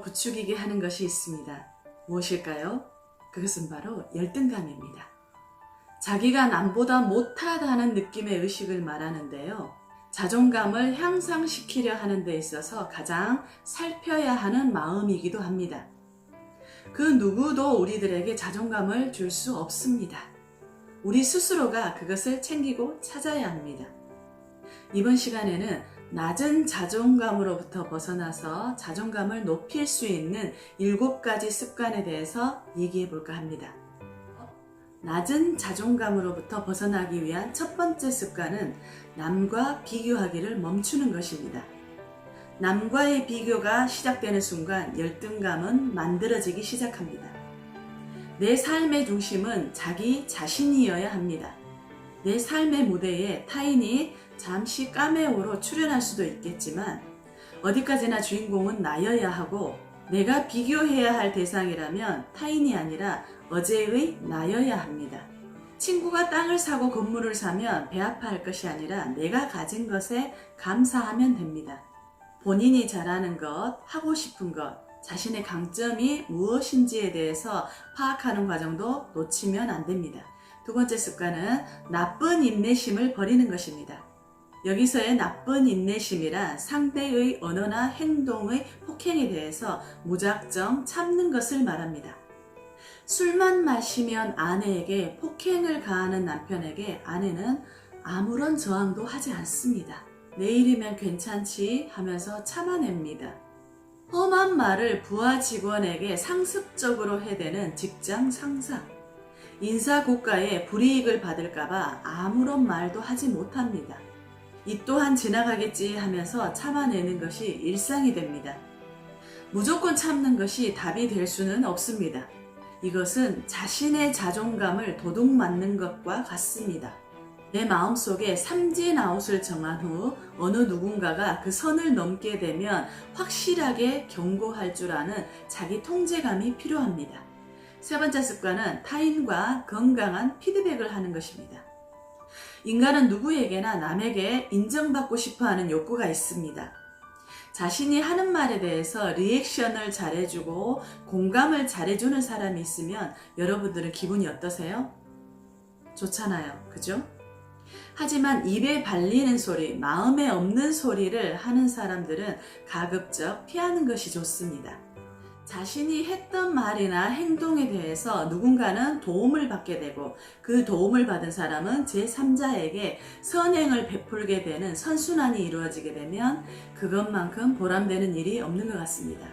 부추기게 하는 것이 있습니다. 무엇일까요? 그것은 바로 열등감입니다. 자기가 남보다 못하다는 느낌의 의식을 말하는데요. 자존감을 향상시키려 하는 데 있어서 가장 살펴야 하는 마음이기도 합니다. 그 누구도 우리들에게 자존감을 줄 수 없습니다. 우리 스스로가 그것을 챙기고 찾아야 합니다. 이번 시간에는 낮은 자존감으로부터 벗어나서 자존감을 높일 수 있는 7가지 습관에 대해서 얘기해 볼까 합니다. 낮은 자존감으로부터 벗어나기 위한 첫 번째 습관은 남과 비교하기를 멈추는 것입니다. 남과의 비교가 시작되는 순간 열등감은 만들어지기 시작합니다. 내 삶의 중심은 자기 자신이어야 합니다. 내 삶의 무대에 타인이 잠시 카메오로 출연할 수도 있겠지만 어디까지나 주인공은 나여야 하고 내가 비교해야 할 대상이라면 타인이 아니라 어제의 나여야 합니다. 친구가 땅을 사고 건물을 사면 배 아파할 것이 아니라 내가 가진 것에 감사하면 됩니다. 본인이 잘하는 것, 하고 싶은 것, 자신의 강점이 무엇인지에 대해서 파악하는 과정도 놓치면 안 됩니다. 두 번째 습관은 나쁜 인내심을 버리는 것입니다. 여기서의 나쁜 인내심이란 상대의 언어나 행동의 폭행에 대해서 무작정 참는 것을 말합니다. 술만 마시면 아내에게 폭행을 가하는 남편에게 아내는 아무런 저항도 하지 않습니다. 내일이면 괜찮지 하면서 참아냅니다. 험한 말을 부하 직원에게 상습적으로 해대는 직장 상사. 인사고과에 불이익을 받을까봐 아무런 말도 하지 못합니다. 이 또한 지나가겠지 하면서 참아내는 것이 일상이 됩니다. 무조건 참는 것이 답이 될 수는 없습니다. 이것은 자신의 자존감을 도둑맞는 것과 같습니다. 내 마음속에 삼진아웃을 정한 후 어느 누군가가 그 선을 넘게 되면 확실하게 경고할 줄 아는 자기 통제감이 필요합니다. 세 번째 습관은 타인과 건강한 피드백을 하는 것입니다. 인간은 누구에게나 남에게 인정받고 싶어하는 욕구가 있습니다. 자신이 하는 말에 대해서 리액션을 잘해주고 공감을 잘해주는 사람이 있으면 여러분들은 기분이 어떠세요? 좋잖아요. 그죠? 하지만 입에 발리는 소리, 마음에 없는 소리를 하는 사람들은 가급적 피하는 것이 좋습니다. 자신이 했던 말이나 행동에 대해서 누군가는 도움을 받게 되고 그 도움을 받은 사람은 제3자에게 선행을 베풀게 되는 선순환이 이루어지게 되면 그것만큼 보람되는 일이 없는 것 같습니다.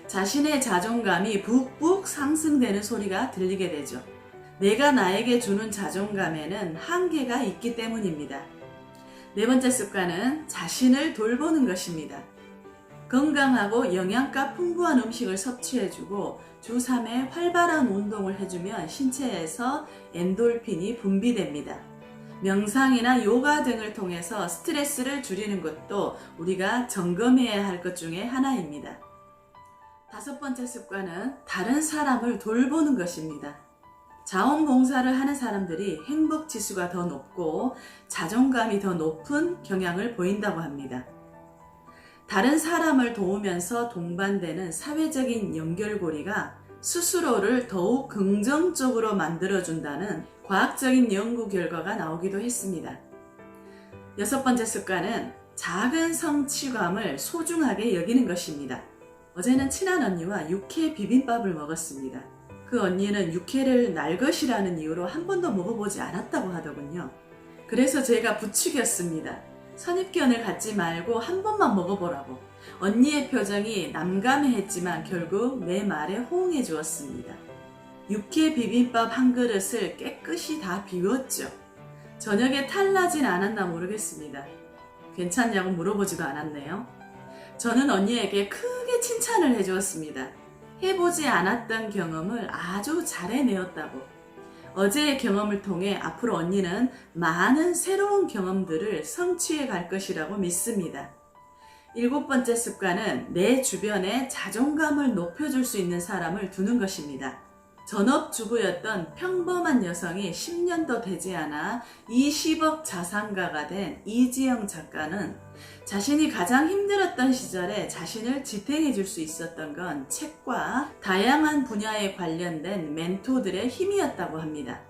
자신의 자존감이 북북 상승되는 소리가 들리게 되죠. 내가 나에게 주는 자존감에는 한계가 있기 때문입니다. 네 번째 습관은 자신을 돌보는 것입니다. 건강하고 영양가 풍부한 음식을 섭취해주고 주 3회 활발한 운동을 해주면 신체에서 엔돌핀이 분비됩니다. 명상이나 요가 등을 통해서 스트레스를 줄이는 것도 우리가 점검해야 할 것 중에 하나입니다. 다섯 번째 습관은 다른 사람을 돌보는 것입니다. 자원봉사를 하는 사람들이 행복지수가 더 높고 자존감이 더 높은 경향을 보인다고 합니다. 다른 사람을 도우면서 동반되는 사회적인 연결고리가 스스로를 더욱 긍정적으로 만들어준다는 과학적인 연구 결과가 나오기도 했습니다. 여섯 번째 습관은 작은 성취감을 소중하게 여기는 것입니다. 어제는 친한 언니와 육회 비빔밥을 먹었습니다. 그 언니는 육회를 날 것이라는 이유로 한 번도 먹어보지 않았다고 하더군요. 그래서 제가 부추겼습니다. 선입견을 갖지 말고 한 번만 먹어보라고. 언니의 표정이 난감해했지만 결국 내 말에 호응해 주었습니다. 육회 비빔밥 한 그릇을 깨끗이 다 비웠죠. 저녁에 탈나진 않았나 모르겠습니다. 괜찮냐고 물어보지도 않았네요. 저는 언니에게 크게 칭찬을 해주었습니다. 해보지 않았던 경험을 아주 잘 해내었다고. 어제의 경험을 통해 앞으로 언니는 많은 새로운 경험들을 성취해 갈 것이라고 믿습니다. 일곱 번째 습관은 내 주변에 자존감을 높여줄 수 있는 사람을 두는 것입니다. 전업주부였던 평범한 여성이 10년도 되지 않아 20억 자산가가 된 이지영 작가는 자신이 가장 힘들었던 시절에 자신을 지탱해 줄 수 있었던 건 책과 다양한 분야에 관련된 멘토들의 힘이었다고 합니다.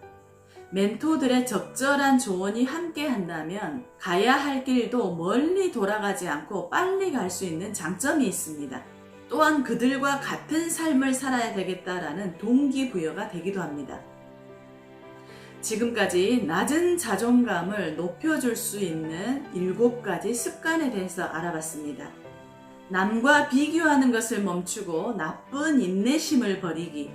멘토들의 적절한 조언이 함께 한다면 가야 할 길도 멀리 돌아가지 않고 빨리 갈 수 있는 장점이 있습니다. 또한 그들과 같은 삶을 살아야 되겠다라는 동기부여가 되기도 합니다. 지금까지 낮은 자존감을 높여줄 수 있는 7가지 습관에 대해서 알아봤습니다. 남과 비교하는 것을 멈추고 나쁜 인내심을 버리기,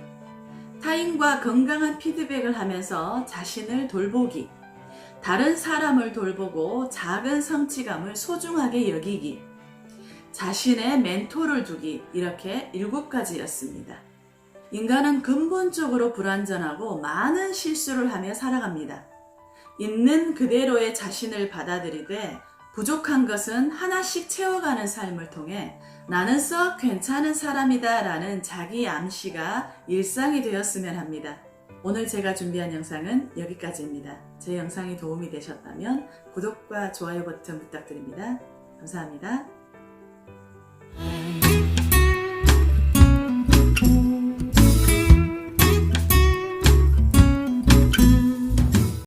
타인과 건강한 피드백을 하면서 자신을 돌보기, 다른 사람을 돌보고 작은 성취감을 소중하게 여기기, 자신의 멘토를 두기, 이렇게 7가지였습니다. 인간은 근본적으로 불완전하고 많은 실수를 하며 살아갑니다. 있는 그대로의 자신을 받아들이되 부족한 것은 하나씩 채워가는 삶을 통해 나는 썩 괜찮은 사람이다 라는 자기 암시가 일상이 되었으면 합니다. 오늘 제가 준비한 영상은 여기까지입니다. 제 영상이 도움이 되셨다면 구독과 좋아요 버튼 부탁드립니다. 감사합니다.